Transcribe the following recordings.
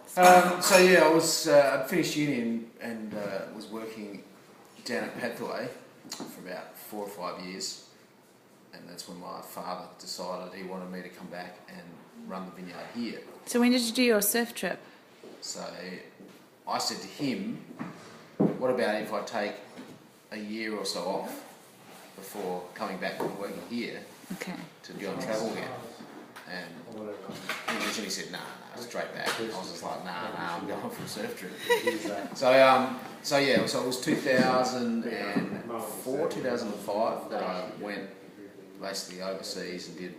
So yeah, I'd finished uni and was working down at Pathway for about 4 or 5 years, and that's when my father decided he wanted me to come back and run the vineyard here. So when did you do your surf trip? So I said to him, what about if I take a year or so off before coming back and working here to go on travel again? And he originally said, nah, straight back. I was just like, nah, I'm going for a surf trip. So it was 2004, 2005 that I went basically overseas and did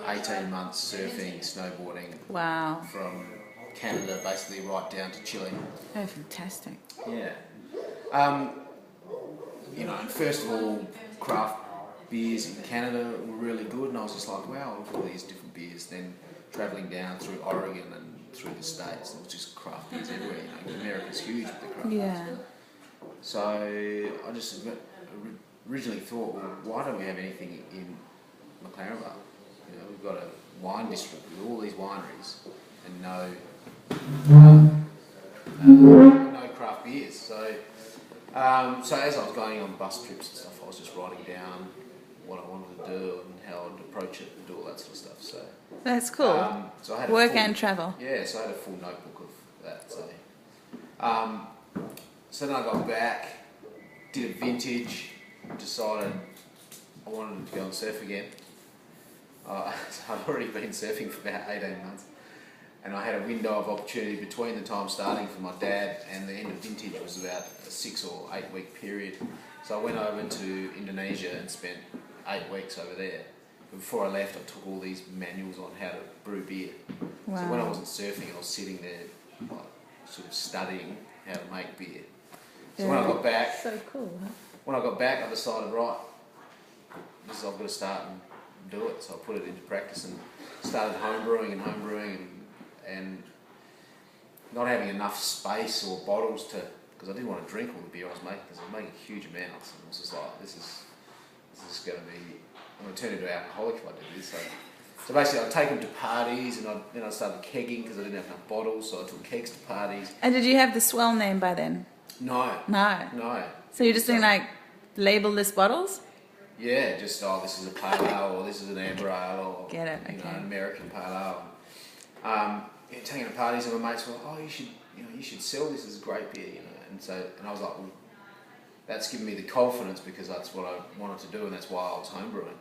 18 months surfing, snowboarding. Wow. From Canada basically right down to Chile. Oh, fantastic. Yeah. And first of all, craft beers in Canada were really good, and I was just like, wow, look at all these different beers. Then travelling down through Oregon and through the States, there was just craft beers everywhere. America's huge with the craft beers. So I just originally thought, well, why don't we have anything in McLaren Vale? We've got a wine district with all these wineries and no craft beers. So as I was going on bus trips and stuff, I was just writing down what I wanted to do and how I'd approach it and do all that sort of stuff. So that's cool. So I had work and travel. Yeah, so I had a full notebook of that. So then I got back, did a vintage, decided I wanted to go and surf again. So I'd already been surfing for about 18 months. And I had a window of opportunity between the time starting for my dad and the end of vintage was about a 6 or 8 week period. So I went over to Indonesia and spent 8 weeks over there. But before I left, I took all these manuals on how to brew beer. Wow. So when I wasn't surfing, I was sitting there sort of studying how to make beer. So when I got back, so cool. Huh? When I got back, I decided, right, I've got to start and do it. So I put it into practice and started homebrewing and not having enough space or bottles because I didn't want to drink all the beer I was making because I was making huge amounts. And I was just like, this is going to be, I'm going to turn into an alcoholic if I do this. So basically I'd take them to parties and then I started kegging because I didn't have enough bottles, so I took kegs to parties. And did you have the Swell name by then? No. So you're just doing like label-less bottles? Yeah, just this is a pale ale or this is an amber ale or Get it, okay. An American pale ale. Taking to parties and my mates were like, you should sell this as a great beer, and I was like, well, that's given me the confidence because that's what I wanted to do and that's why I was homebrewing.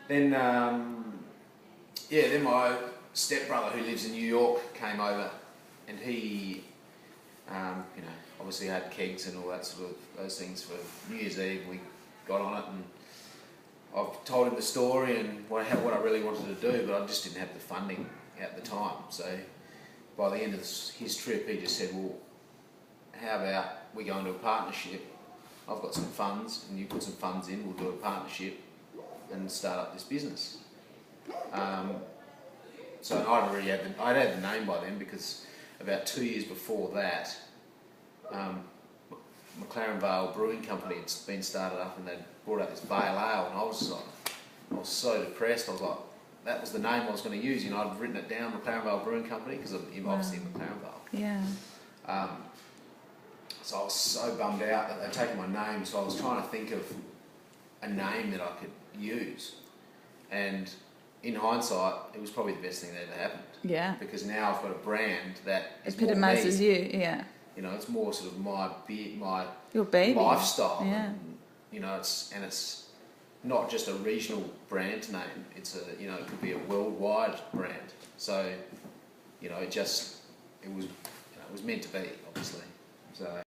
Then my stepbrother who lives in New York came over and he obviously had kegs and all that sort of those things for New Year's Eve. We got on it and I've told him the story and what I really wanted to do, but I just didn't have the funding at the time. So by the end of his trip, he just said, well, how about we go into a partnership? I've got some funds and you put some funds in, we'll do a partnership and start up this business. So I'd had the name by then because about 2 years before that, McLaren Vale Brewing Company had been started up and they'd brought out this Vale Ale and I was so depressed. I was like, that was the name I was going to use. I'd written it down, McLaren Vale Brewing Company, because I'm obviously in McLaren Vale. Yeah. So I was so bummed out that they'd taken my name, so I was trying to think of a name that I could use. And in hindsight, it was probably the best thing that ever happened. Yeah. Because now I've got a brand that epitomizes you, yeah. It's more sort of my your baby lifestyle. Yeah. And, it's not just a regional brand name. It's it could be a worldwide brand. So, it was meant to be, obviously. So.